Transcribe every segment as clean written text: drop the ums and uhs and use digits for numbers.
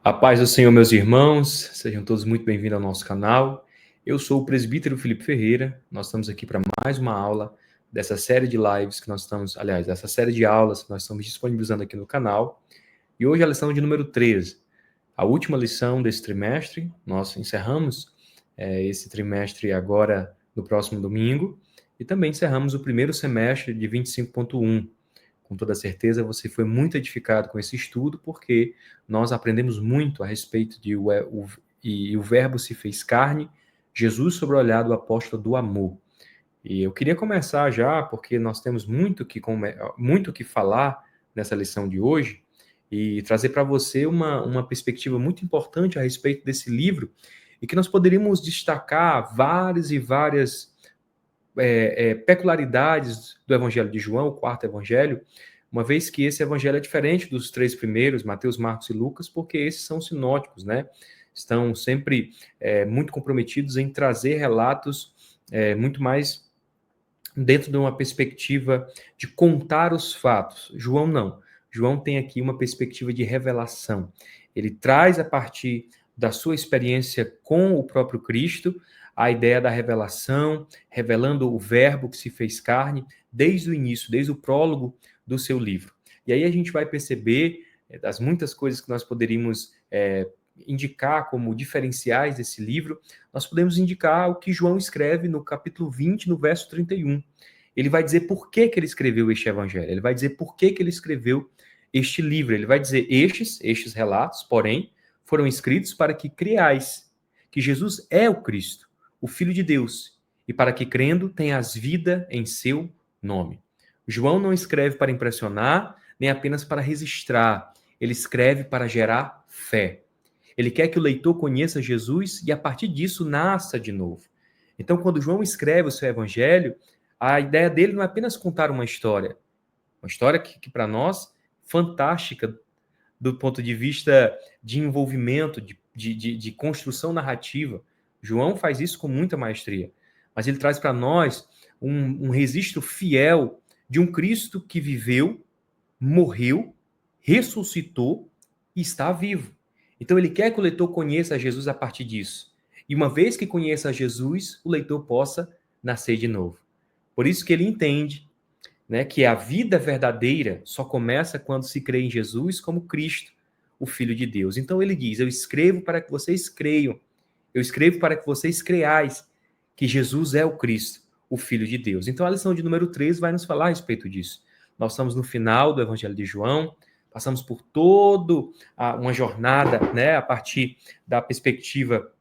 A paz do Senhor, meus irmãos, sejam todos muito bem-vindos ao nosso canal. Eu sou o presbítero Felipe Ferreira, nós estamos aqui para mais uma aula dessa série de lives que nós estamos, aliás, dessa série de aulas que nós estamos disponibilizando aqui no canal. E hoje a lição de número 13, a última lição desse trimestre. Nós encerramos esse trimestre agora no próximo domingo e também encerramos o primeiro semestre de 25.1. Com toda certeza você foi muito edificado com esse estudo, porque nós aprendemos muito a respeito de o Verbo se fez carne, Jesus sobre o olhar do apóstolo do amor. E eu queria começar já, porque nós temos muito que falar nessa lição de hoje, e trazer para você uma perspectiva muito importante a respeito desse livro, e que nós poderíamos destacar várias e várias peculiaridades do Evangelho de João, o quarto Evangelho, uma vez que esse Evangelho é diferente dos três primeiros, Mateus, Marcos e Lucas, porque esses são sinóticos, né? Estão sempre muito comprometidos em trazer relatos muito mais dentro de uma perspectiva de contar os fatos. João não. João tem aqui uma perspectiva de revelação. Ele traz a partir da sua experiência com o próprio Cristo a ideia da revelação, revelando o Verbo que se fez carne desde o início, desde o prólogo do seu livro. E aí a gente vai perceber das muitas coisas que nós poderíamos indicar como diferenciais desse livro, nós podemos indicar o que João escreve no capítulo 20, no verso 31. Ele vai dizer por que ele escreveu este evangelho, ele vai dizer por que ele escreveu este livro, ele vai dizer estes relatos, porém, foram escritos para que creais que Jesus é o Cristo, o Filho de Deus, e para que crendo tenhas vida em seu nome. João não escreve para impressionar, nem apenas para registrar, ele escreve para gerar fé. Ele quer que o leitor conheça Jesus e, a partir disso, nasça de novo. Então, quando João escreve o seu evangelho, a ideia dele não é apenas contar uma história que para nós, fantástica do ponto de vista de envolvimento, de construção narrativa. João faz isso com muita maestria, mas ele traz para nós um registro fiel de um Cristo que viveu, morreu, ressuscitou e está vivo. Então ele quer que o leitor conheça Jesus a partir disso. E uma vez que conheça Jesus, o leitor possa nascer de novo. Por isso que ele entende, né, que a vida verdadeira só começa quando se crê em Jesus como Cristo, o Filho de Deus. Então ele diz, eu escrevo para que vocês creiam, eu escrevo para que vocês creais que Jesus é o Cristo, o Filho de Deus. Então a lição de número 3 vai nos falar a respeito disso. Nós estamos no final do Evangelho de João, passamos por toda uma jornada, né, a partir da perspectiva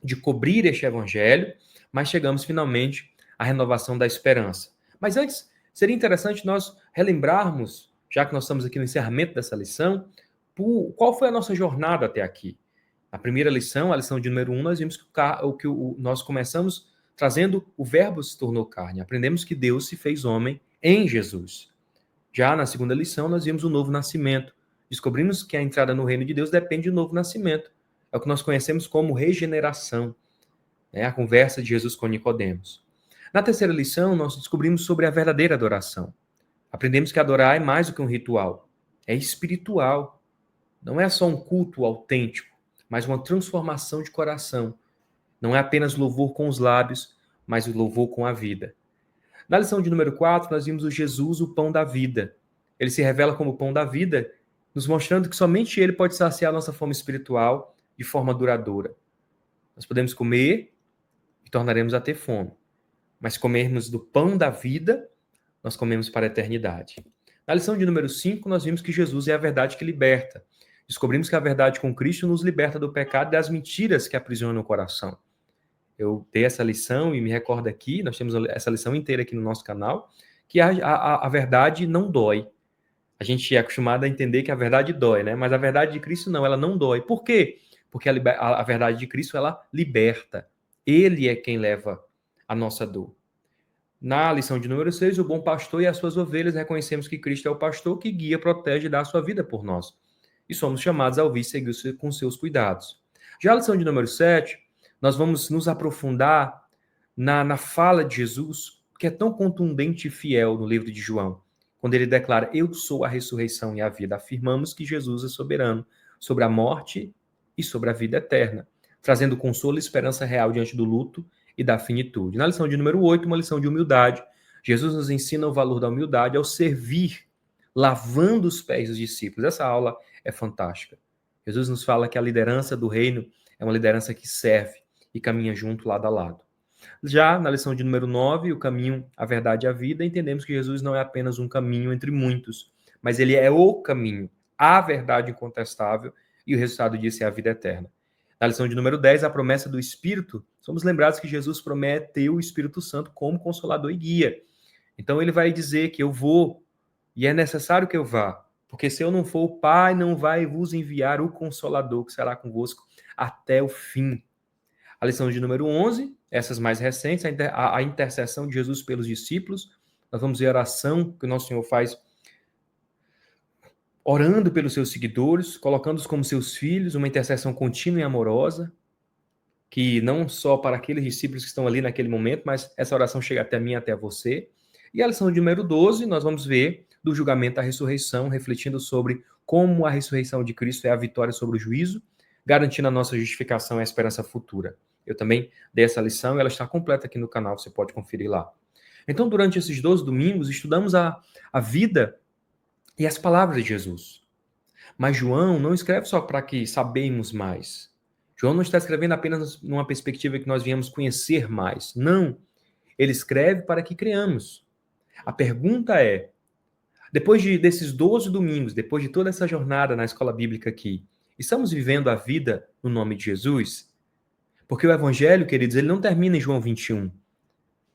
de cobrir este Evangelho, mas chegamos finalmente à renovação da esperança. Mas antes, seria interessante nós relembrarmos, já que nós estamos aqui no encerramento dessa lição, qual foi a nossa jornada até aqui. Na primeira lição, a lição de número 1, nós vimos que nós começamos trazendo o Verbo se tornou carne. Aprendemos que Deus se fez homem em Jesus. Já na segunda lição, nós vimos o novo nascimento. Descobrimos que a entrada no reino de Deus depende do novo nascimento. É o que nós conhecemos como regeneração. É a conversa de Jesus com Nicodemos. Na terceira lição, nós descobrimos sobre a verdadeira adoração. Aprendemos que adorar é mais do que um ritual. É espiritual. Não é só um culto autêntico, mas uma transformação de coração. Não é apenas louvor com os lábios, mas o louvor com a vida. Na lição de número 4, nós vimos o Jesus, o pão da vida. Ele se revela como o pão da vida, nos mostrando que somente ele pode saciar a nossa fome espiritual de forma duradoura. Nós podemos comer e tornaremos a ter fome. Mas comermos do pão da vida, nós comemos para a eternidade. Na lição de número 5, nós vimos que Jesus é a verdade que liberta. Descobrimos que a verdade com Cristo nos liberta do pecado e das mentiras que aprisionam o coração. Eu dei essa lição e me recordo aqui, nós temos essa lição inteira aqui no nosso canal, que a verdade não dói. A gente é acostumado a entender que a verdade dói, né? Mas a verdade de Cristo não, ela não dói. Por quê? Porque a verdade de Cristo, ela liberta. Ele é quem leva a nossa dor. Na lição de número 6, o bom pastor e as suas ovelhas, reconhecemos que Cristo é o pastor que guia, protege e dá a sua vida por nós. E somos chamados a ouvir e seguir com seus cuidados. Já a lição de número 7, nós vamos nos aprofundar na fala de Jesus, que é tão contundente e fiel no livro de João, quando ele declara, eu sou a ressurreição e a vida. Afirmamos que Jesus é soberano sobre a morte e sobre a vida eterna, trazendo consolo e esperança real diante do luto e da finitude. Na lição de número 8, uma lição de humildade. Jesus nos ensina o valor da humildade ao servir, lavando os pés dos discípulos. Essa aula é fantástica. Jesus nos fala que a liderança do reino é uma liderança que serve e caminha junto, lado a lado. Já na lição de número 9, o caminho, a verdade e a vida, entendemos que Jesus não é apenas um caminho entre muitos, mas ele é o caminho, a verdade incontestável, e o resultado disso é a vida eterna. Na lição de número 10, a promessa do Espírito, somos lembrados que Jesus prometeu o Espírito Santo como consolador e guia. Então ele vai dizer que eu vou, e é necessário que eu vá, porque se eu não for, o Pai não vai vos enviar o Consolador, que será convosco até o fim. A lição de número 11, essas mais recentes, a intercessão de Jesus pelos discípulos. Nós vamos ver a oração que o nosso Senhor faz orando pelos seus seguidores, colocando-os como seus filhos, uma intercessão contínua e amorosa, que não só para aqueles discípulos que estão ali naquele momento, mas essa oração chega até mim, até você. E a lição de número 12, nós vamos ver do julgamento da ressurreição, refletindo sobre como a ressurreição de Cristo é a vitória sobre o juízo, garantindo a nossa justificação e a esperança futura. Eu também dei essa lição e ela está completa aqui no canal, você pode conferir lá. Então, durante esses 12 domingos, estudamos a vida e as palavras de Jesus. Mas João não escreve só para que sabemos mais. João não está escrevendo apenas numa perspectiva que nós viemos conhecer mais. Não. Ele escreve para que creamos. A pergunta é, depois desses 12 domingos, depois de toda essa jornada na escola bíblica aqui, estamos vivendo a vida no nome de Jesus? Porque o evangelho, queridos, ele não termina em João 21.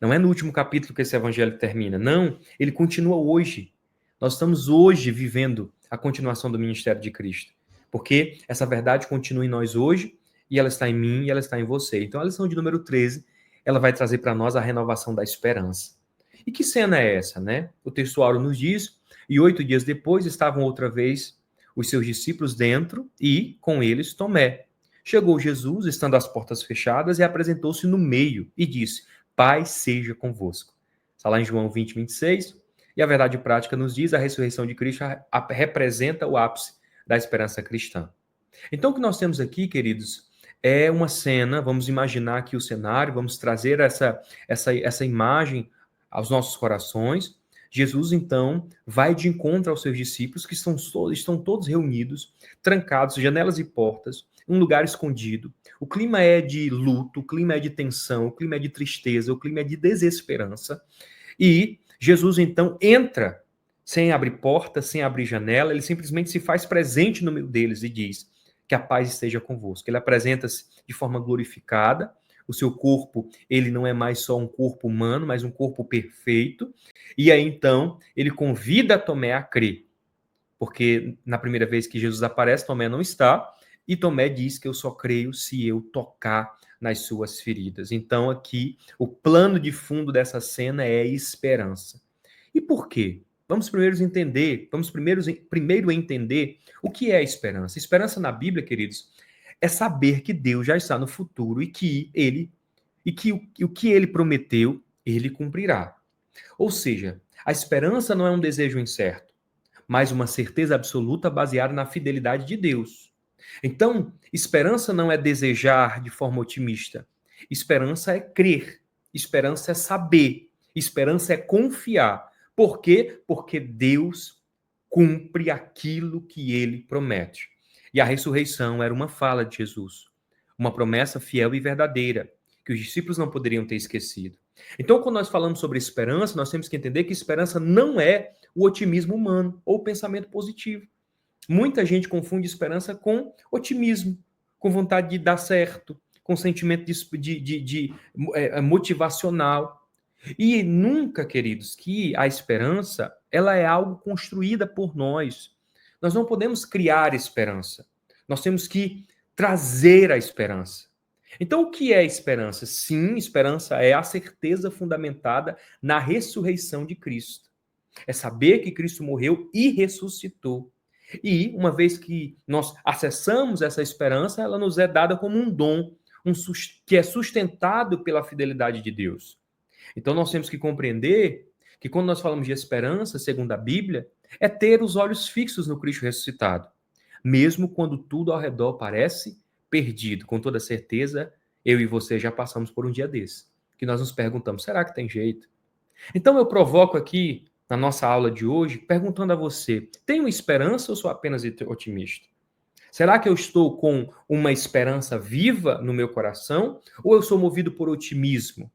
Não é no último capítulo que esse evangelho termina. Não, ele continua hoje. Nós estamos hoje vivendo a continuação do ministério de Cristo. Porque essa verdade continua em nós hoje, e ela está em mim, e ela está em você. Então, a lição de número 13, ela vai trazer para nós a renovação da esperança. E que cena é essa, né? O textuário nos diz, e 8 dias depois estavam outra vez os seus discípulos dentro, e com eles Tomé. Chegou Jesus, estando as portas fechadas, e apresentou-se no meio, e disse, Pai seja convosco. Está lá em João 20, 26, e a verdade prática nos diz, a ressurreição de Cristo representa o ápice da esperança cristã. Então, o que nós temos aqui, queridos, é uma cena, vamos imaginar aqui o cenário, vamos trazer essa imagem aos nossos corações. Jesus, então, vai de encontro aos seus discípulos, que estão todos reunidos, trancados, janelas e portas, um lugar escondido. O clima é de luto, o clima é de tensão, o clima é de tristeza, o clima é de desesperança. E Jesus, então, entra sem abrir porta, sem abrir janela, ele simplesmente se faz presente no meio deles e diz que a paz esteja convosco. Ele apresenta-se de forma glorificada, o seu corpo, ele não é mais só um corpo humano, mas um corpo perfeito, e aí, então, ele convida Tomé a crer, porque na primeira vez que Jesus aparece, Tomé não está, e Tomé diz que eu só creio se eu tocar nas suas feridas. Então, aqui, o plano de fundo dessa cena é esperança. E por quê? Vamos primeiro entender o que é esperança. Esperança na Bíblia, queridos, é saber que Deus já está no futuro e que o que ele prometeu, ele cumprirá. Ou seja, a esperança não é um desejo incerto, mas uma certeza absoluta baseada na fidelidade de Deus. Então, esperança não é desejar de forma otimista. Esperança é crer. Esperança é saber. Esperança é confiar. Por quê? Porque Deus cumpre aquilo que ele promete. E a ressurreição era uma fala de Jesus, uma promessa fiel e verdadeira, que os discípulos não poderiam ter esquecido. Então, quando nós falamos sobre esperança, nós temos que entender que esperança não é o otimismo humano ou o pensamento positivo. Muita gente confunde esperança com otimismo, com vontade de dar certo, com sentimento motivacional. E nunca, queridos, que a esperança ela é algo construída por nós. Nós não podemos criar esperança. Nós temos que trazer a esperança. Então, o que é esperança? Sim, esperança é a certeza fundamentada na ressurreição de Cristo. É saber que Cristo morreu e ressuscitou. E, uma vez que nós acessamos essa esperança, ela nos é dada como um dom, que é sustentado pela fidelidade de Deus. Então, nós temos que compreender que quando nós falamos de esperança, segundo a Bíblia, é ter os olhos fixos no Cristo ressuscitado. mesmo quando tudo ao redor parece perdido. Com toda certeza, eu e você já passamos por um dia desse, que nós nos perguntamos, será que tem jeito? Então eu provoco aqui, na nossa aula de hoje, perguntando a você, tenho esperança ou sou apenas otimista? Será que eu estou com uma esperança viva no meu coração ou eu sou movido por otimismo?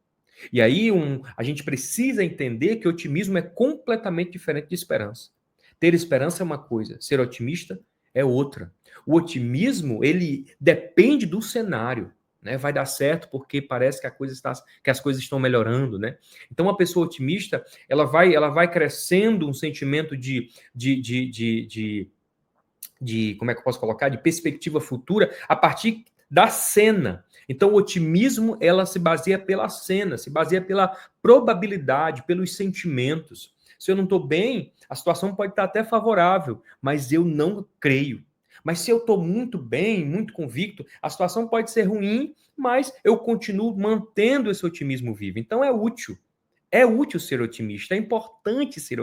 E aí a gente precisa entender que otimismo é completamente diferente de esperança. Ter esperança é uma coisa, ser otimista é outra. O otimismo, ele depende do cenário, né? Vai dar certo porque parece que, que as coisas estão melhorando, né? Então, uma pessoa otimista, ela vai crescendo um sentimento de como é que eu posso colocar, de perspectiva futura a partir da cena. Então, o otimismo, ela se baseia pela cena, se baseia pela probabilidade, pelos sentimentos. Se eu não estou bem, a situação pode estar até favorável, mas eu não creio. Mas se eu estou muito bem, muito convicto, a situação pode ser ruim, mas eu continuo mantendo esse otimismo vivo. Então, é útil. É útil ser otimista, é importante ser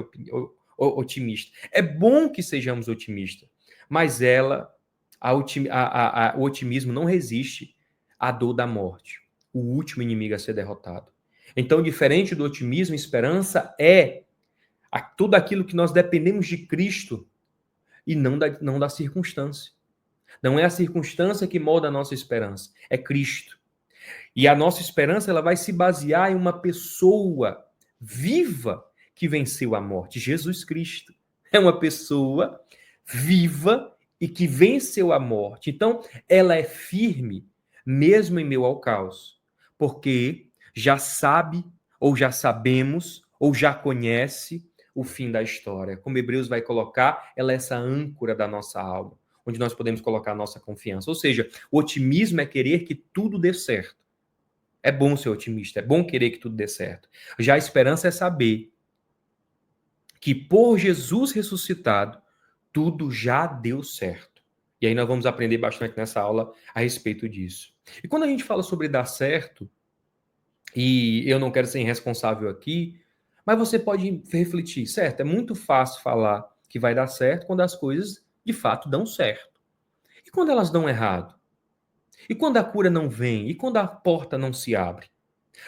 otimista. É bom que sejamos otimistas. Mas o otimismo não resiste à dor da morte, o último inimigo a ser derrotado. Então, diferente do otimismo, esperança é tudo aquilo que nós dependemos de Cristo e não da circunstância. Não é a circunstância que molda a nossa esperança, é Cristo. E a nossa esperança ela vai se basear em uma pessoa viva que venceu a morte, Jesus Cristo. É uma pessoa viva e que venceu a morte. Então, ela é firme, mesmo em meio ao caos, porque já sabe, ou já sabemos, ou já conhece o fim da história. Como Hebreus vai colocar, ela é essa âncora da nossa alma, onde nós podemos colocar a nossa confiança. Ou seja, o otimismo é querer que tudo dê certo. É bom ser otimista, é bom querer que tudo dê certo. Já a esperança é saber que por Jesus ressuscitado, tudo já deu certo. E aí nós vamos aprender bastante nessa aula a respeito disso. E quando a gente fala sobre dar certo, e eu não quero ser irresponsável aqui, mas você pode refletir, certo? É muito fácil falar que vai dar certo quando as coisas de fato dão certo. E quando elas dão errado? E quando a cura não vem? E quando a porta não se abre?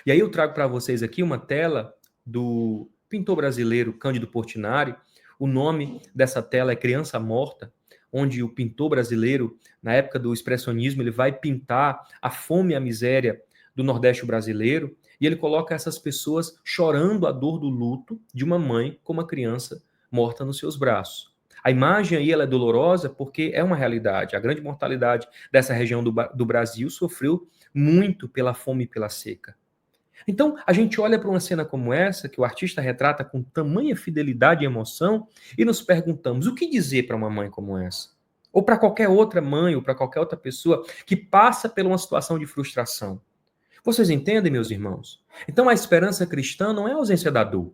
E aí eu trago para vocês aqui uma tela do pintor brasileiro Cândido Portinari. O nome dessa tela é Criança Morta, onde o pintor brasileiro, na época do expressionismo, ele vai pintar a fome e a miséria do Nordeste brasileiro, e ele coloca essas pessoas chorando a dor do luto de uma mãe com uma criança morta nos seus braços. A imagem aí ela é dolorosa porque é uma realidade. A grande mortalidade dessa região do Brasil sofreu muito pela fome e pela seca. Então, a gente olha para uma cena como essa, que o artista retrata com tamanha fidelidade e emoção, e nos perguntamos: o que dizer para uma mãe como essa? Ou para qualquer outra mãe, ou para qualquer outra pessoa que passa por uma situação de frustração. Vocês entendem, meus irmãos? Então, a esperança cristã não é a ausência da dor,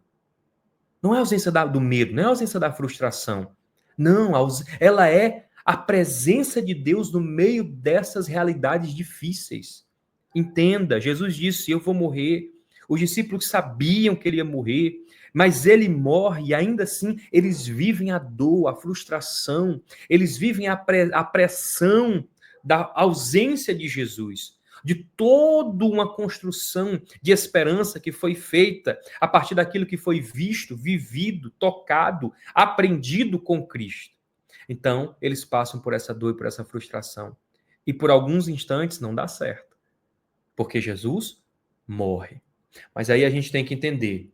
não é a ausência do medo, não é a ausência da frustração. Não, ela é a presença de Deus no meio dessas realidades difíceis. Entenda, Jesus disse: eu vou morrer. Os discípulos sabiam que ele ia morrer, mas ele morre e ainda assim eles vivem a dor, a frustração, eles vivem a pressão da ausência de Jesus, de toda uma construção de esperança que foi feita a partir daquilo que foi visto, vivido, tocado, aprendido com Cristo. Então, eles passam por essa dor e por essa frustração. E por alguns instantes não dá certo, porque Jesus morre. Mas aí a gente tem que entender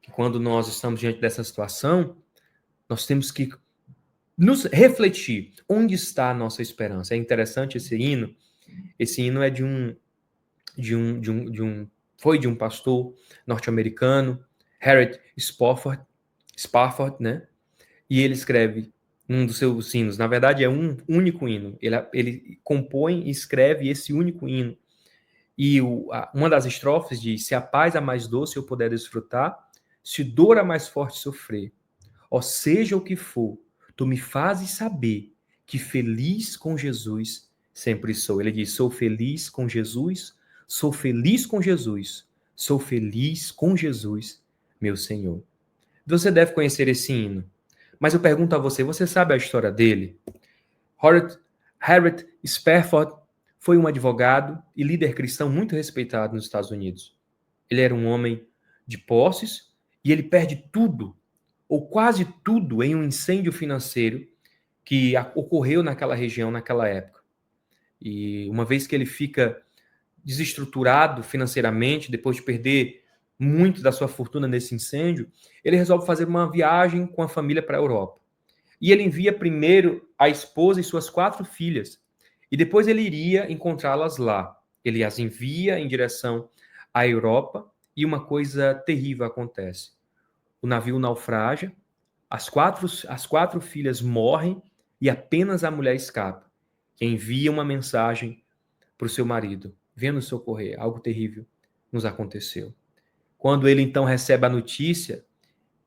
que quando nós estamos diante dessa situação, nós temos que nos refletir onde está a nossa esperança. É interessante esse hino. Esse hino é foi de um pastor norte-americano, Harriet Spafford, né? E ele escreve um dos seus hinos. Na verdade, é um único hino. Ele compõe e escreve esse único hino. E uma das estrofes diz: se a paz a mais doce eu puder desfrutar, se dor a mais forte sofrer, ó seja o que for, tu me fazes saber que feliz com Jesus sempre sou. Ele diz: sou feliz com Jesus, sou feliz com Jesus, sou feliz com Jesus, meu Senhor. Você deve conhecer esse hino. Mas eu pergunto a você, você sabe a história dele? Harriet Spafford foi um advogado e líder cristão muito respeitado nos Estados Unidos. Ele era um homem de posses e ele perde tudo, ou quase tudo, em um incêndio financeiro que ocorreu naquela região, naquela época. E uma vez que ele fica desestruturado financeiramente, depois de perder muito da sua fortuna nesse incêndio, ele resolve fazer uma viagem com a família para a Europa. E ele envia primeiro a esposa e suas 4 filhas, e depois ele iria encontrá-las lá. Ele as envia em direção à Europa, e uma coisa terrível acontece. O navio naufraga, as quatro filhas morrem, e apenas a mulher escapa, que envia uma mensagem para o seu marido: venha nos socorrer, algo terrível nos aconteceu. Quando ele então recebe a notícia,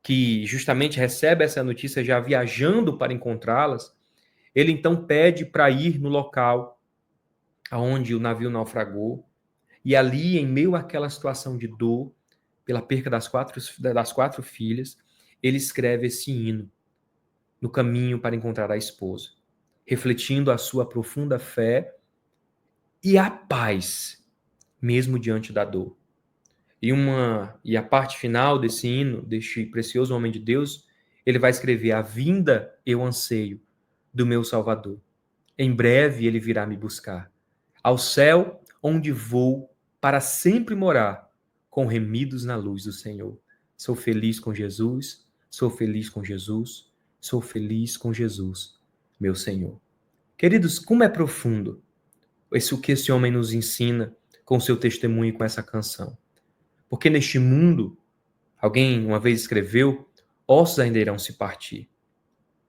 que justamente recebe essa notícia já viajando para encontrá-las, ele então pede para ir no local onde o navio naufragou, e ali, em meio àquela situação de dor, pela perca das quatro filhas, ele escreve esse hino no caminho para encontrar a esposa, refletindo a sua profunda fé e a paz, mesmo diante da dor. E a parte final desse hino, deste precioso homem de Deus, ele vai escrever: a vinda eu anseio do meu Salvador. Em breve ele virá me buscar. Ao céu, onde vou para sempre morar, com remidos na luz do Senhor. Sou feliz com Jesus, sou feliz com Jesus, sou feliz com Jesus, meu Senhor. Queridos, como é profundo isso que esse homem nos ensina com seu testemunho e com essa canção. Porque neste mundo, alguém uma vez escreveu, ossos ainda irão se partir,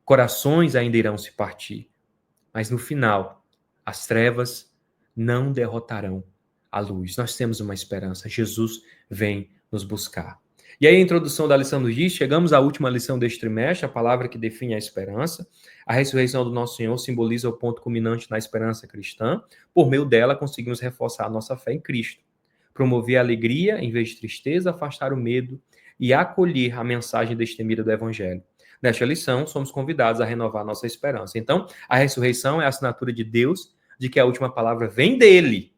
corações ainda irão se partir, mas no final, as trevas não derrotarão a luz. Nós temos uma esperança, Jesus vem nos buscar. E aí a introdução da lição nos diz, chegamos à última lição deste trimestre, a palavra que define a esperança. A ressurreição do nosso Senhor simboliza o ponto culminante na esperança cristã. Por meio dela, conseguimos reforçar a nossa fé em Cristo, promover a alegria em vez de tristeza, afastar o medo e acolher a mensagem destemida do Evangelho. Nesta lição, somos convidados a renovar nossa esperança. Então, a ressurreição é a assinatura de Deus de que a última palavra vem dele.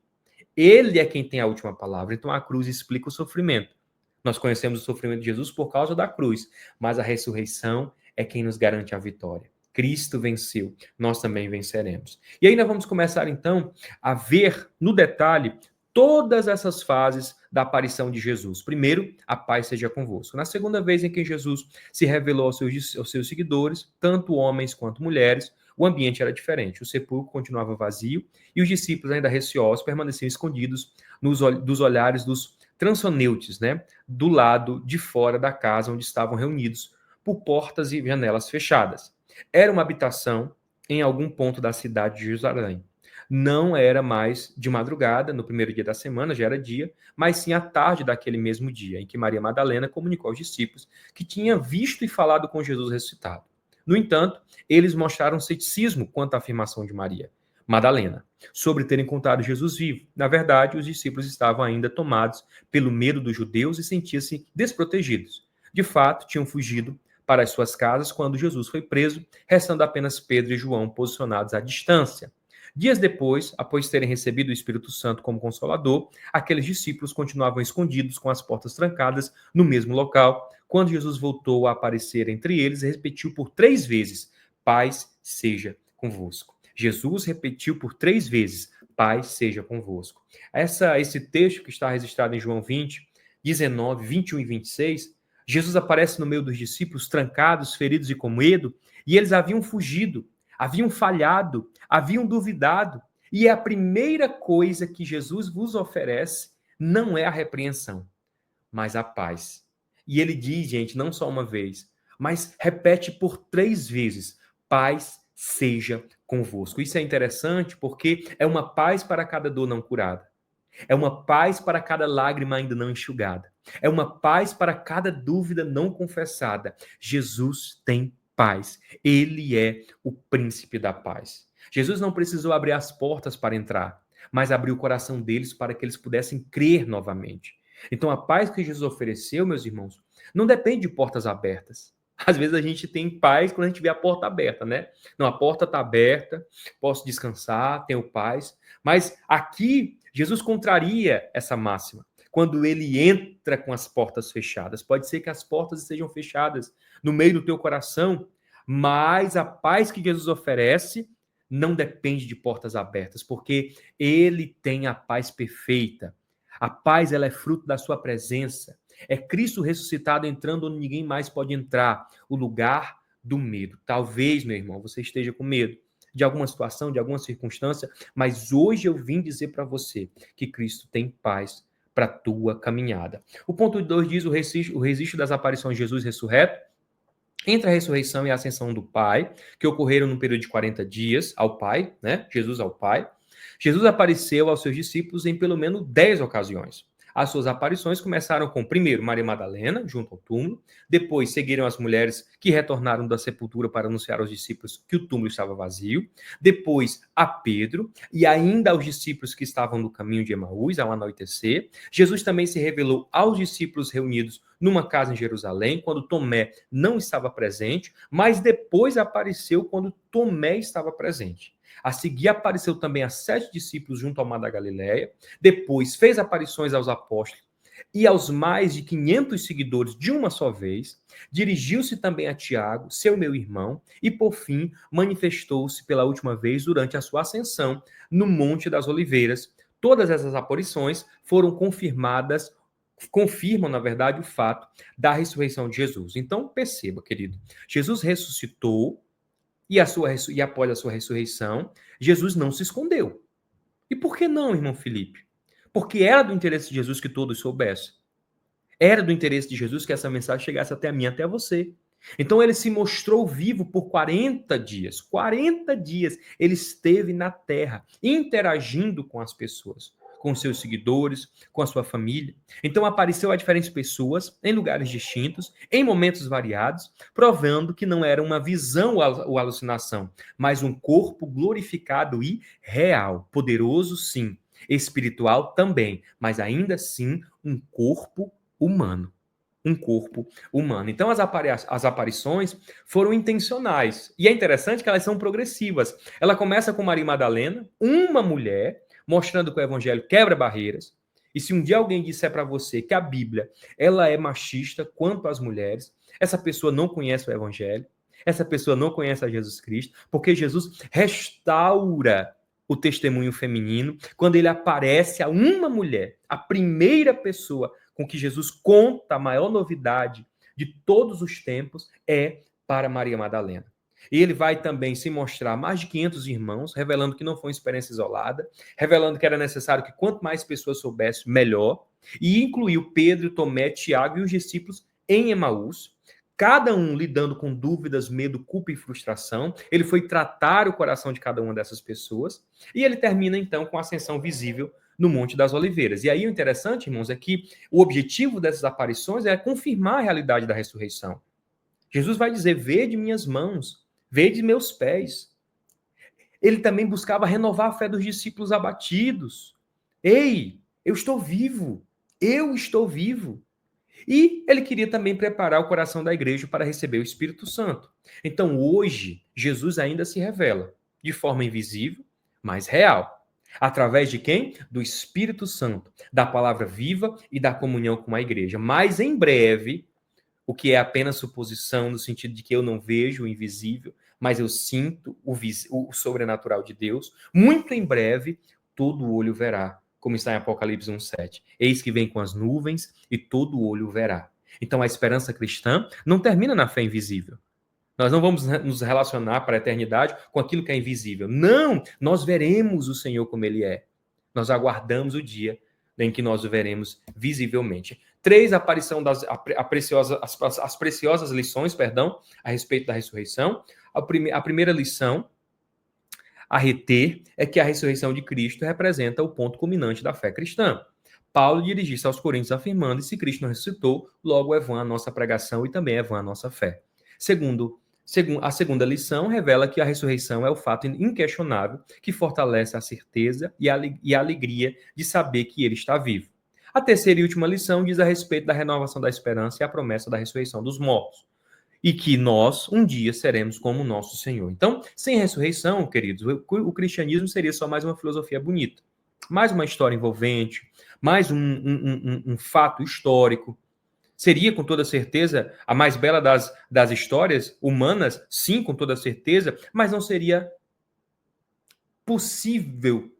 Ele é quem tem a última palavra. Então, a cruz explica o sofrimento. Nós conhecemos o sofrimento de Jesus por causa da cruz, mas a ressurreição é quem nos garante a vitória. Cristo venceu, nós também venceremos. E aí nós vamos começar, então, a ver no detalhe todas essas fases da aparição de Jesus. Primeiro, a paz seja convosco. Na segunda vez em que Jesus se revelou aos seus seguidores, tanto homens quanto mulheres, o ambiente era diferente. O sepulcro continuava vazio e os discípulos, ainda receosos, permaneciam escondidos dos olhares dos transeuntes, né? Do lado de fora da casa onde estavam reunidos, por portas e janelas fechadas. Era uma habitação em algum ponto da cidade de Jerusalém. Não era mais de madrugada, no primeiro dia da semana, já era dia, mas sim à tarde daquele mesmo dia, em que Maria Madalena comunicou aos discípulos que tinha visto e falado com Jesus ressuscitado. No entanto, eles mostraram ceticismo quanto à afirmação de Maria Madalena sobre ter encontrado Jesus vivo. Na verdade, os discípulos estavam ainda tomados pelo medo dos judeus e sentiam-se desprotegidos. De fato, tinham fugido para as suas casas quando Jesus foi preso, restando apenas Pedro e João posicionados à distância. Dias depois, após terem recebido o Espírito Santo como Consolador, aqueles discípulos continuavam escondidos com as portas trancadas no mesmo local. Quando Jesus voltou a aparecer entre eles, repetiu por 3 vezes: paz seja convosco. Jesus repetiu por 3 vezes: paz seja convosco. Esse texto que está registrado em João 20, 19, 21 e 26, Jesus aparece no meio dos discípulos, trancados, feridos e com medo, e eles haviam fugido, haviam falhado, haviam duvidado. E a primeira coisa que Jesus vos oferece não é a repreensão, mas a paz. E ele diz, gente, não só uma vez, mas repete por 3 vezes: paz seja convosco. Isso é interessante porque é uma paz para cada dor não curada. É uma paz para cada lágrima ainda não enxugada. É uma paz para cada dúvida não confessada. Jesus tem paz. Ele é o príncipe da paz. Jesus não precisou abrir as portas para entrar, mas abriu o coração deles para que eles pudessem crer novamente. Então, a paz que Jesus ofereceu, meus irmãos, não depende de portas abertas. Às vezes a gente tem paz quando a gente vê a porta aberta, né? Não, a porta está aberta, posso descansar, tenho paz. Mas aqui, Jesus contraria essa máxima. Quando ele entra com as portas fechadas. Pode ser que as portas estejam fechadas no meio do teu coração, mas a paz que Jesus oferece não depende de portas abertas, porque ele tem a paz perfeita. A paz, ela é fruto da sua presença. É Cristo ressuscitado entrando onde ninguém mais pode entrar, o lugar do medo. Talvez, meu irmão, você esteja com medo de alguma situação, de alguma circunstância, mas hoje eu vim dizer para você que Cristo tem paz para a tua caminhada. O ponto 2 diz o registro das aparições de Jesus ressurreto, entre a ressurreição e a ascensão do Pai, que ocorreram no período de 40 dias ao Pai, né? Jesus ao Pai. Jesus apareceu aos seus discípulos em pelo menos 10 ocasiões. As suas aparições começaram com, primeiro, Maria Madalena, junto ao túmulo. Depois, seguiram as mulheres que retornaram da sepultura para anunciar aos discípulos que o túmulo estava vazio. Depois, a Pedro e ainda aos discípulos que estavam no caminho de Emaús, ao anoitecer. Jesus também se revelou aos discípulos reunidos numa casa em Jerusalém, quando Tomé não estava presente, mas depois apareceu quando Tomé estava presente. A seguir apareceu também a 7 discípulos junto ao mar da Galileia. Depois fez aparições aos apóstolos e aos mais de 500 seguidores de uma só vez. Dirigiu-se também a Tiago, seu meu irmão, e por fim manifestou-se pela última vez durante a sua ascensão no Monte das Oliveiras. Todas essas aparições foram confirmam, na verdade, o fato da ressurreição de Jesus. Então, perceba, querido, Jesus ressuscitou e após a sua ressurreição, Jesus não se escondeu. E por que não, irmão Felipe? Porque era do interesse de Jesus que todos soubessem. Era do interesse de Jesus que essa mensagem chegasse até a mim, até a você. Então ele se mostrou vivo por 40 dias. 40 dias ele esteve na terra, interagindo com as pessoas, com seus seguidores, com a sua família. Então apareceu a diferentes pessoas, em lugares distintos, em momentos variados, provando que não era uma visão ou alucinação, mas um corpo glorificado e real, poderoso sim, espiritual também, mas ainda assim um corpo humano. Um corpo humano. Então, as aparições foram intencionais. E é interessante que elas são progressivas. Ela começa com Maria Madalena, uma mulher, mostrando que o evangelho quebra barreiras. E se um dia alguém disser para você que a Bíblia ela é machista quanto às mulheres, essa pessoa não conhece o evangelho, essa pessoa não conhece a Jesus Cristo, porque Jesus restaura o testemunho feminino quando ele aparece a uma mulher, a primeira pessoa com que Jesus conta a maior novidade de todos os tempos é para Maria Madalena. E ele vai também se mostrar a mais de 500 irmãos, revelando que não foi uma experiência isolada, revelando que era necessário que quanto mais pessoas soubessem, melhor, e incluiu Pedro, Tomé, Tiago e os discípulos em Emaús, cada um lidando com dúvidas, medo, culpa e frustração. Ele foi tratar o coração de cada uma dessas pessoas, e ele termina então com a ascensão visível no Monte das Oliveiras. E aí o interessante, irmãos, é que o objetivo dessas aparições é confirmar a realidade da ressurreição. Jesus vai dizer, vede minhas mãos, vede meus pés. Ele também buscava renovar a fé dos discípulos abatidos. Ei, eu estou vivo, eu estou vivo. E ele queria também preparar o coração da igreja para receber o Espírito Santo. Então, hoje, Jesus ainda se revela de forma invisível, mas real. Através de quem? Do Espírito Santo, da palavra viva e da comunhão com a igreja. Mas em breve, o que é apenas suposição, no sentido de que eu não vejo o invisível, mas eu sinto o sobrenatural de Deus, muito em breve, todo olho verá, como está em Apocalipse 1:7. Eis que vem com as nuvens e todo olho verá. Então a esperança cristã não termina na fé invisível. Nós não vamos nos relacionar para a eternidade com aquilo que é invisível. Não! Nós veremos o Senhor como Ele é. Nós aguardamos o dia em que nós o veremos visivelmente. 3, a aparição as preciosas lições, a respeito da ressurreição. A primeira lição a reter é que a ressurreição de Cristo representa o ponto culminante da fé cristã. Paulo dirige-se aos Coríntios afirmando, se Cristo não ressuscitou, logo é vã a nossa pregação e também é vã a nossa fé. A segunda lição revela que a ressurreição é o fato inquestionável que fortalece a certeza e a alegria de saber que ele está vivo. A terceira e última lição diz a respeito da renovação da esperança e a promessa da ressurreição dos mortos. e que nós um dia seremos como o nosso Senhor. Então, sem ressurreição, queridos, o cristianismo seria só mais uma filosofia bonita, mais uma história envolvente, mais um fato histórico. Seria, com toda certeza, a mais bela das histórias humanas, sim, com toda certeza, mas não seria possível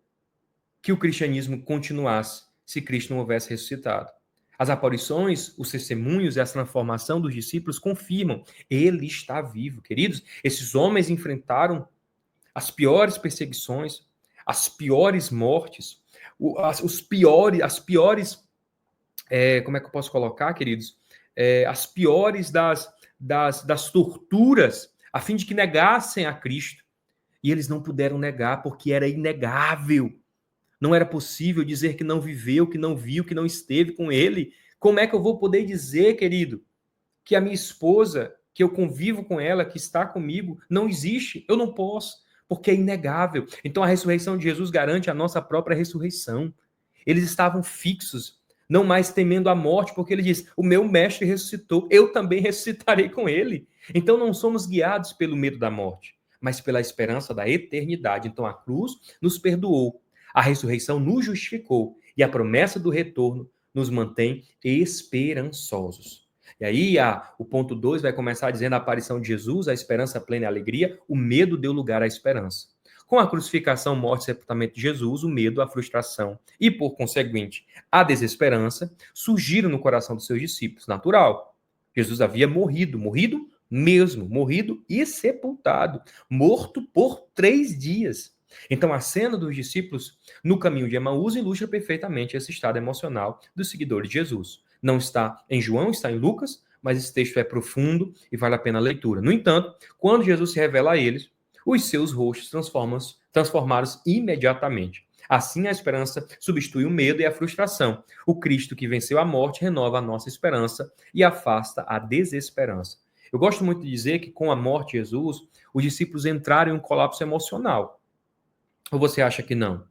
que o cristianismo continuasse se Cristo não houvesse ressuscitado. As aparições, os testemunhos e a transformação dos discípulos confirmam, ele está vivo. Queridos, esses homens enfrentaram as piores perseguições, as piores mortes, as piores, como é que eu posso colocar, queridos? As piores das torturas, a fim de que negassem a Cristo. E eles não puderam negar, porque era inegável. Não era possível dizer que não viveu, que não viu, que não esteve com ele. Como é que eu vou poder dizer, querido, que a minha esposa, que eu convivo com ela, que está comigo, não existe? Eu não posso, porque é inegável. Então a ressurreição de Jesus garante a nossa própria ressurreição. Eles estavam fixos, não mais temendo a morte, porque ele diz: o meu mestre ressuscitou, eu também ressuscitarei com ele. Então não somos guiados pelo medo da morte, mas pela esperança da eternidade. Então a cruz nos perdoou, a ressurreição nos justificou e a promessa do retorno nos mantém esperançosos. E aí, o ponto 2 vai começar dizendo a aparição de Jesus, a esperança plena e a alegria, o medo deu lugar à esperança. Com a crucificação, morte e sepultamento de Jesus, o medo, a frustração e, por conseguinte, a desesperança surgiram no coração dos seus discípulos. Natural. Jesus havia morrido mesmo, morrido e sepultado, morto por 3 dias. Então, a cena dos discípulos no caminho de Emaús ilustra perfeitamente esse estado emocional dos seguidores de Jesus. Não está em João, está em Lucas, mas esse texto é profundo e vale a pena a leitura. No entanto, quando Jesus se revela a eles, os seus rostos transformaram-se imediatamente. Assim, a esperança substitui o medo e a frustração. O Cristo que venceu a morte renova a nossa esperança e afasta a desesperança. Eu gosto muito de dizer que com a morte de Jesus, os discípulos entraram em um colapso emocional. Ou você acha que não?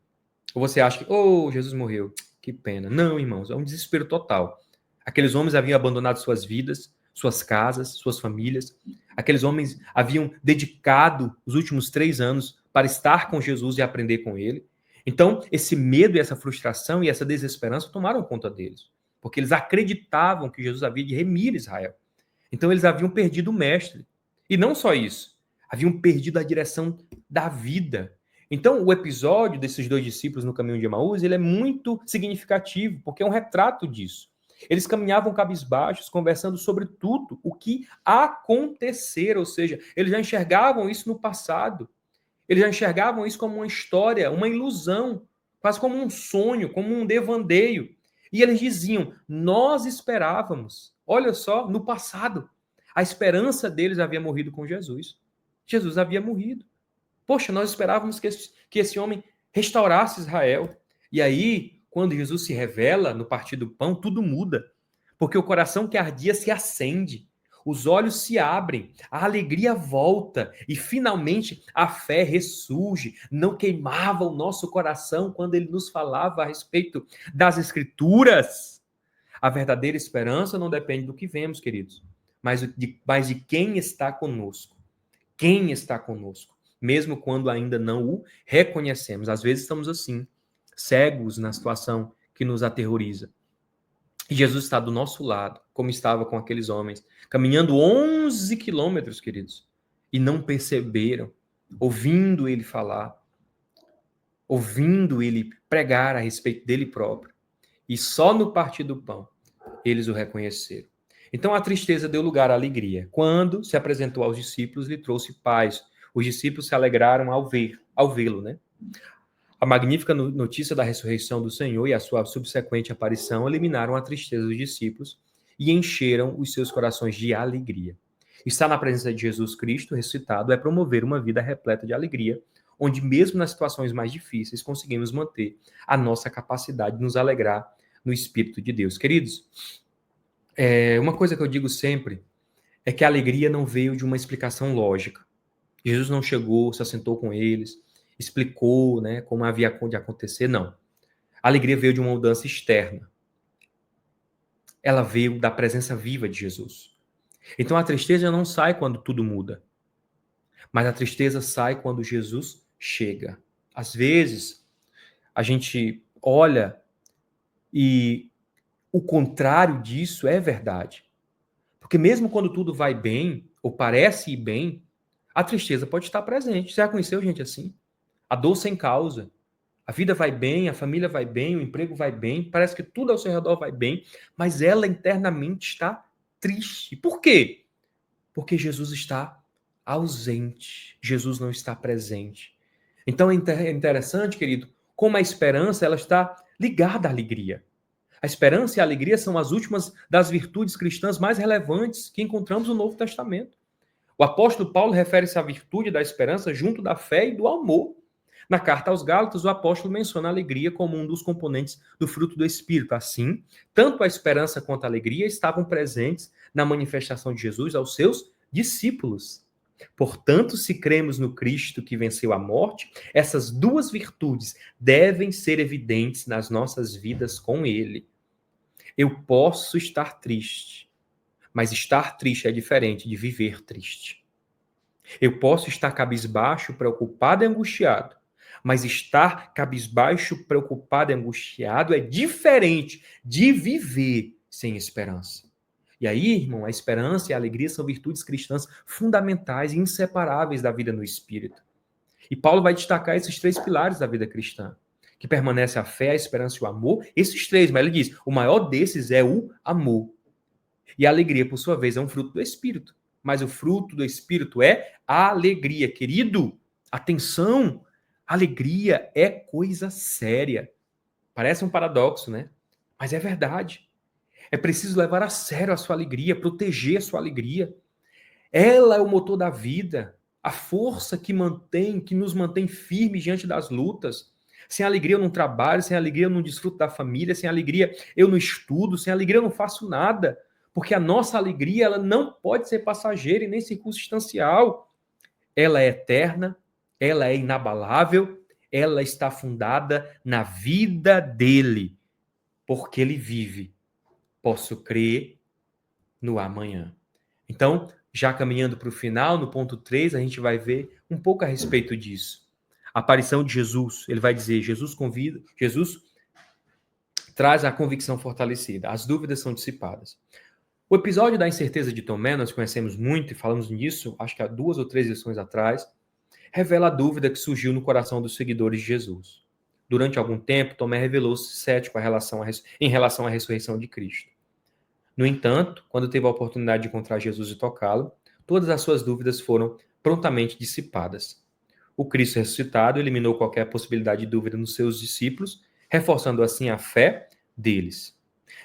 Ou você acha que, Jesus morreu, que pena. Não, irmãos, é um desespero total. Aqueles homens haviam abandonado suas vidas, suas casas, suas famílias. Aqueles homens haviam dedicado os últimos 3 anos para estar com Jesus e aprender com ele. Então, esse medo e essa frustração e essa desesperança tomaram conta deles, porque eles acreditavam que Jesus havia de remir Israel. Então, eles haviam perdido o mestre. E não só isso, haviam perdido a direção da vida. Então, o episódio desses 2 discípulos no caminho de Emaús, ele é muito significativo, porque é um retrato disso. Eles caminhavam cabisbaixos, conversando sobre tudo o que acontecer, ou seja, eles já enxergavam isso no passado. Eles já enxergavam isso como uma história, uma ilusão, quase como um sonho, como um devaneio. E eles diziam: nós esperávamos, olha só, no passado, a esperança deles havia morrido com Jesus. Jesus havia morrido. Poxa, nós esperávamos que esse homem restaurasse Israel. E aí, quando Jesus se revela no partir do pão, tudo muda. Porque o coração que ardia se acende, os olhos se abrem, a alegria volta e finalmente a fé ressurge. Não queimava o nosso coração quando ele nos falava a respeito das Escrituras. A verdadeira esperança não depende do que vemos, queridos, mas de quem está conosco. Quem está conosco, mesmo quando ainda não o reconhecemos. Às vezes estamos assim, cegos na situação que nos aterroriza. E Jesus está do nosso lado, como estava com aqueles homens, caminhando 11 quilômetros, queridos, e não perceberam, ouvindo ele falar, ouvindo ele pregar a respeito dele próprio. E só no partir do pão eles o reconheceram. Então a tristeza deu lugar à alegria. Quando se apresentou aos discípulos, lhe trouxe paz. Os discípulos se alegraram ao vê-lo, né? A magnífica notícia da ressurreição do Senhor e a sua subsequente aparição eliminaram a tristeza dos discípulos e encheram os seus corações de alegria. Estar na presença de Jesus Cristo ressuscitado é promover uma vida repleta de alegria, onde mesmo nas situações mais difíceis conseguimos manter a nossa capacidade de nos alegrar no Espírito de Deus. Queridos, uma coisa que eu digo sempre é que a alegria não veio de uma explicação lógica. Jesus não chegou, se assentou com eles, explicou, né, como havia de acontecer, não. A alegria veio de uma mudança externa. Ela veio da presença viva de Jesus. Então a tristeza não sai quando tudo muda, mas a tristeza sai quando Jesus chega. Às vezes, a gente olha e o contrário disso é verdade. Porque mesmo quando tudo vai bem, ou parece ir bem, a tristeza pode estar presente. Você já conheceu gente assim? A dor sem causa. A vida vai bem, a família vai bem, o emprego vai bem, parece que tudo ao seu redor vai bem, mas ela internamente está triste. Por quê? Porque Jesus está ausente. Jesus não está presente. Então é interessante, querido, como a esperança ela está ligada à alegria. A esperança e a alegria são as últimas das virtudes cristãs mais relevantes que encontramos no Novo Testamento. O apóstolo Paulo refere-se à virtude da esperança junto da fé e do amor. Na carta aos Gálatas, o apóstolo menciona a alegria como um dos componentes do fruto do Espírito. Assim, tanto a esperança quanto a alegria estavam presentes na manifestação de Jesus aos seus discípulos. Portanto, se cremos no Cristo que venceu a morte, essas duas virtudes devem ser evidentes nas nossas vidas com Ele. Eu posso estar triste, mas estar triste é diferente de viver triste. Eu posso estar cabisbaixo, preocupado e angustiado, mas estar cabisbaixo, preocupado e angustiado é diferente de viver sem esperança. E aí, irmão, a esperança e a alegria são virtudes cristãs fundamentais e inseparáveis da vida no Espírito. E Paulo vai destacar esses três pilares da vida cristã, que permanece a fé, a esperança e o amor. Esses três, mas ele diz, o maior desses é o amor. E a alegria, por sua vez, é um fruto do Espírito. Mas o fruto do Espírito é a alegria. Querido, atenção, alegria é coisa séria. Parece um paradoxo, né? Mas é verdade. É preciso levar a sério a sua alegria, proteger a sua alegria. Ela é o motor da vida, a força que nos mantém firmes diante das lutas. Sem alegria eu não trabalho, sem alegria eu não desfruto da família, sem alegria eu não estudo, sem alegria eu não faço nada. Porque a nossa alegria ela não pode ser passageira e nem circunstancial. Ela é eterna, ela é inabalável, ela está fundada na vida dele, porque ele vive. Posso crer no amanhã. Então, já caminhando para o final, no ponto 3, a gente vai ver um pouco a respeito disso. A aparição de Jesus, ele vai dizer, Jesus traz a convicção fortalecida, as dúvidas são dissipadas. O episódio da incerteza de Tomé, nós conhecemos muito e falamos nisso, acho que há 2 ou 3 lições atrás, revela a dúvida que surgiu no coração dos seguidores de Jesus. Durante algum tempo, Tomé revelou-se cético em relação à ressurreição de Cristo. No entanto, quando teve a oportunidade de encontrar Jesus e tocá-lo, todas as suas dúvidas foram prontamente dissipadas. O Cristo ressuscitado eliminou qualquer possibilidade de dúvida nos seus discípulos, reforçando assim a fé deles.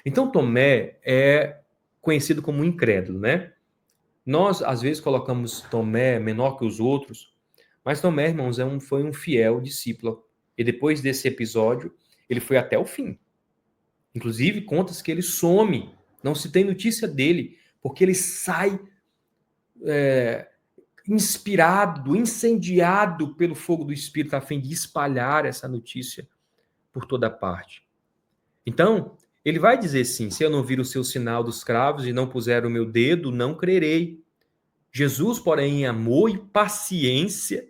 Então, Tomé é conhecido como um incrédulo, né? Nós, às vezes, colocamos Tomé menor que os outros, mas Tomé, irmãos, foi um fiel discípulo. E depois desse episódio, ele foi até o fim. Inclusive, conta-se que ele some, não se tem notícia dele, porque ele sai inspirado, incendiado pelo fogo do Espírito, a fim de espalhar essa notícia por toda parte. Então, ele vai dizer sim, se eu não vir o seu sinal dos cravos e não puser o meu dedo, não crerei. Jesus, porém, em amor e paciência,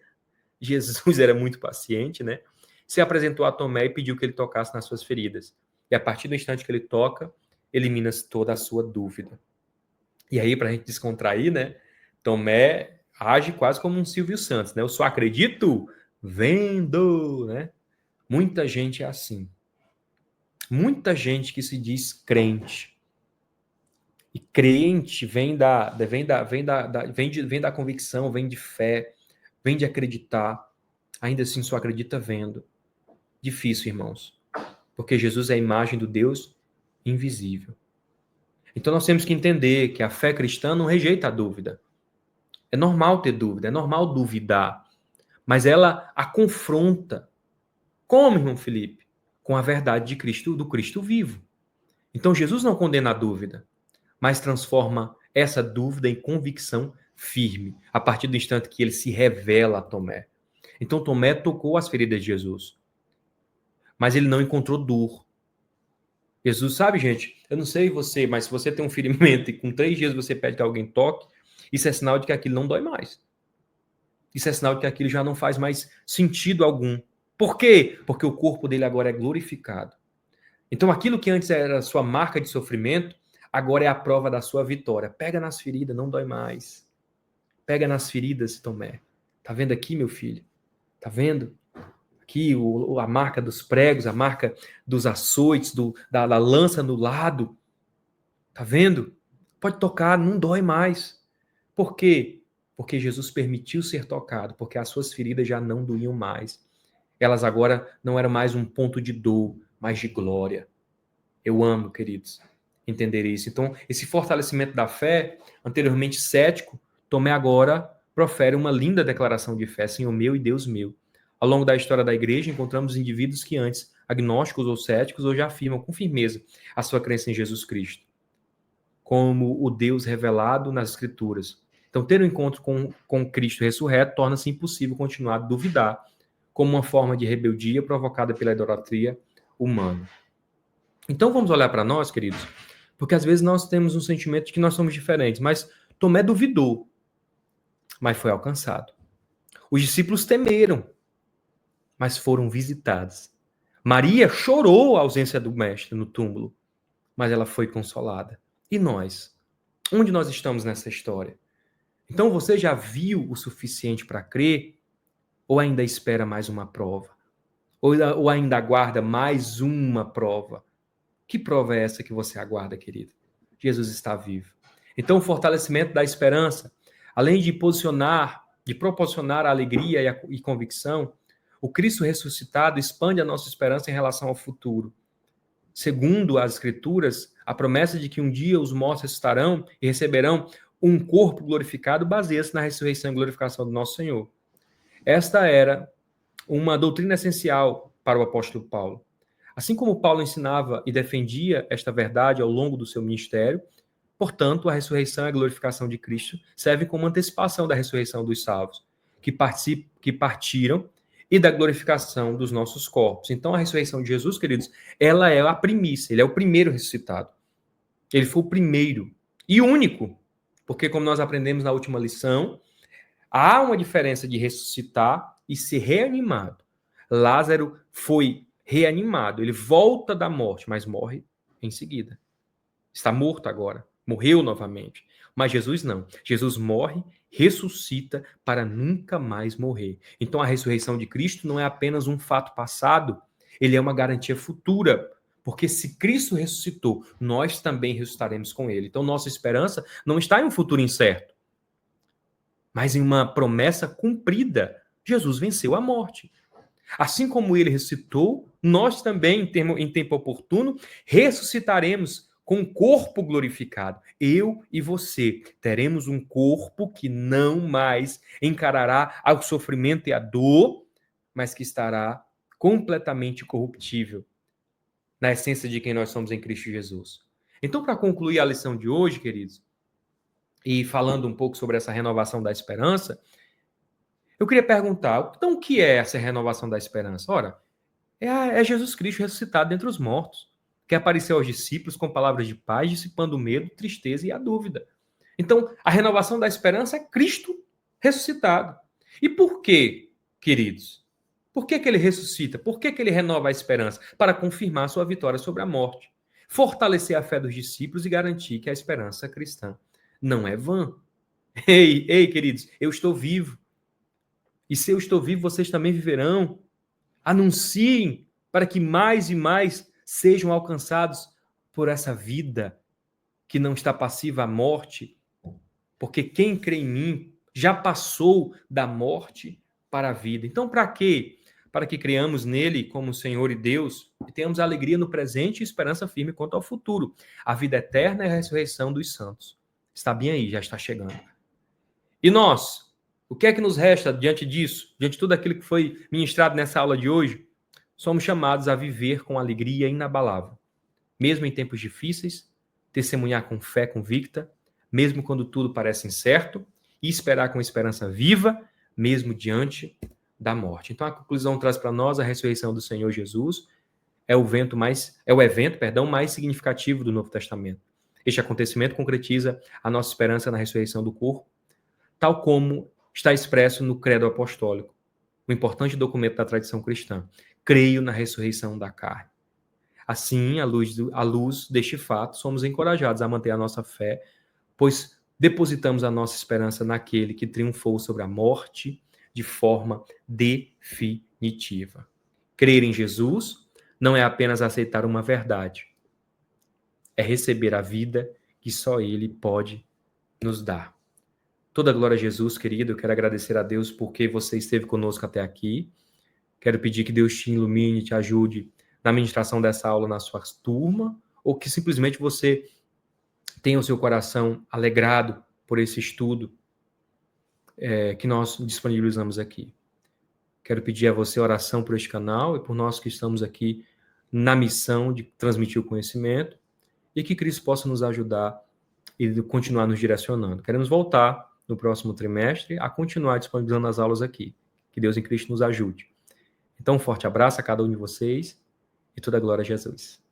Jesus era muito paciente, né? Se apresentou a Tomé e pediu que ele tocasse nas suas feridas. E a partir do instante que ele toca, elimina-se toda a sua dúvida. E aí, para a gente descontrair, né? Tomé age quase como um Silvio Santos, né? Eu só acredito vendo, né? Muita gente é assim. Muita gente que se diz crente. E crente vem da convicção, vem de fé, vem de acreditar. Ainda assim só acredita vendo. Difícil, irmãos. Porque Jesus é a imagem do Deus invisível. Então nós temos que entender que a fé cristã não rejeita a dúvida. É normal ter dúvida, é normal duvidar. Mas ela a confronta. Como, irmão Felipe? Com a verdade de Cristo, do Cristo vivo. Então Jesus não condena a dúvida, mas transforma essa dúvida em convicção firme, a partir do instante que ele se revela a Tomé. Então Tomé tocou as feridas de Jesus, mas ele não encontrou dor. Jesus, sabe, gente, eu não sei você, mas se você tem um ferimento e com 3 dias você pede que alguém toque, isso é sinal de que aquilo não dói mais. Isso é sinal de que aquilo já não faz mais sentido algum. Por quê? Porque o corpo dele agora é glorificado. Então, aquilo que antes era sua marca de sofrimento, agora é a prova da sua vitória. Pega nas feridas, não dói mais. Pega nas feridas, Tomé. Tá vendo aqui, meu filho? Tá vendo? Aqui a marca dos pregos, a marca dos açoites, da lança no lado. Tá vendo? Pode tocar, não dói mais. Por quê? Porque Jesus permitiu ser tocado, porque as suas feridas já não doíam mais. Elas agora não eram mais um ponto de dor, mas de glória. Eu amo, queridos, entender isso. Então, esse fortalecimento da fé, anteriormente cético, Tomé agora profere uma linda declaração de fé, Senhor meu e Deus meu. Ao longo da história da igreja, encontramos indivíduos que antes, agnósticos ou céticos, hoje afirmam com firmeza a sua crença em Jesus Cristo, como o Deus revelado nas Escrituras. Então, ter um encontro com Cristo ressurreto torna-se impossível continuar a duvidar, como uma forma de rebeldia provocada pela idolatria humana. Então vamos olhar para nós, queridos, porque às vezes nós temos um sentimento de que nós somos diferentes, mas Tomé duvidou, mas foi alcançado. Os discípulos temeram, mas foram visitados. Maria chorou a ausência do mestre no túmulo, mas ela foi consolada. E nós? Onde nós estamos nessa história? Então você já viu o suficiente para crer? Ou ainda espera mais uma prova? Ou ainda aguarda mais uma prova? Que prova é essa que você aguarda, querido? Jesus está vivo. Então, o fortalecimento da esperança, além de proporcionar a alegria e convicção, o Cristo ressuscitado expande a nossa esperança em relação ao futuro. Segundo as Escrituras, a promessa de que um dia os mortos ressuscitarão e receberão um corpo glorificado baseia-se na ressurreição e glorificação do nosso Senhor. Esta era uma doutrina essencial para o apóstolo Paulo. Assim como Paulo ensinava e defendia esta verdade ao longo do seu ministério, portanto, a ressurreição e a glorificação de Cristo servem como antecipação da ressurreição dos salvos, que partiram, e da glorificação dos nossos corpos. Então, a ressurreição de Jesus, queridos, ela é a primícia, ele é o primeiro ressuscitado. Ele foi o primeiro e único, porque, como nós aprendemos na última lição, há uma diferença de ressuscitar e ser reanimado. Lázaro foi reanimado, ele volta da morte, mas morre em seguida. Está morto agora, morreu novamente. Mas Jesus não. Jesus morre, ressuscita para nunca mais morrer. Então a ressurreição de Cristo não é apenas um fato passado, ele é uma garantia futura. Porque se Cristo ressuscitou, nós também ressuscitaremos com ele. Então nossa esperança não está em um futuro incerto, mas em uma promessa cumprida. Jesus venceu a morte. Assim como ele ressuscitou, nós também, em tempo oportuno, ressuscitaremos com um corpo glorificado. Eu e você teremos um corpo que não mais encarará o sofrimento e a dor, mas que estará completamente corruptível na essência de quem nós somos em Cristo Jesus. Então, para concluir a lição de hoje, queridos, e falando um pouco sobre essa renovação da esperança, eu queria perguntar, então o que é essa renovação da esperança? Ora, é Jesus Cristo ressuscitado dentre os mortos, que apareceu aos discípulos com palavras de paz, dissipando o medo, tristeza e a dúvida. Então, a renovação da esperança é Cristo ressuscitado. E por quê, queridos? Por que ele ressuscita? Por que ele renova a esperança? Para confirmar sua vitória sobre a morte, fortalecer a fé dos discípulos e garantir que a esperança cristã não é vã. Ei, queridos, eu estou vivo. E se eu estou vivo, vocês também viverão. Anunciem para que mais e mais sejam alcançados por essa vida que não está passiva à morte, porque quem crê em mim já passou da morte para a vida. Então, para quê? Para que creamos nele como Senhor e Deus e tenhamos alegria no presente e esperança firme quanto ao futuro. A vida eterna e a ressurreição dos santos. Está bem aí, já está chegando. E nós? O que é que nos resta diante disso? Diante de tudo aquilo que foi ministrado nessa aula de hoje? Somos chamados a viver com alegria inabalável, mesmo em tempos difíceis, testemunhar com fé convicta, mesmo quando tudo parece incerto, e esperar com esperança viva, mesmo diante da morte. Então a conclusão traz para nós a ressurreição do Senhor Jesus, é o evento mais significativo do Novo Testamento. Este acontecimento concretiza a nossa esperança na ressurreição do corpo, tal como está expresso no Credo Apostólico, um importante documento da tradição cristã. Creio na ressurreição da carne. Assim, à luz deste fato, somos encorajados a manter a nossa fé, pois depositamos a nossa esperança naquele que triunfou sobre a morte de forma definitiva. Crer em Jesus não é apenas aceitar uma verdade, é receber a vida que só Ele pode nos dar. Toda glória a Jesus, querido. Eu quero agradecer a Deus porque você esteve conosco até aqui. Quero pedir que Deus te ilumine, te ajude na ministração dessa aula na sua turma, ou que simplesmente você tenha o seu coração alegrado por esse estudo que nós disponibilizamos aqui. Quero pedir a você oração por este canal e por nós que estamos aqui na missão de transmitir o conhecimento e que Cristo possa nos ajudar e continuar nos direcionando. Queremos voltar no próximo trimestre a continuar disponibilizando as aulas aqui. Que Deus em Cristo nos ajude. Então, um forte abraço a cada um de vocês e toda a glória a Jesus.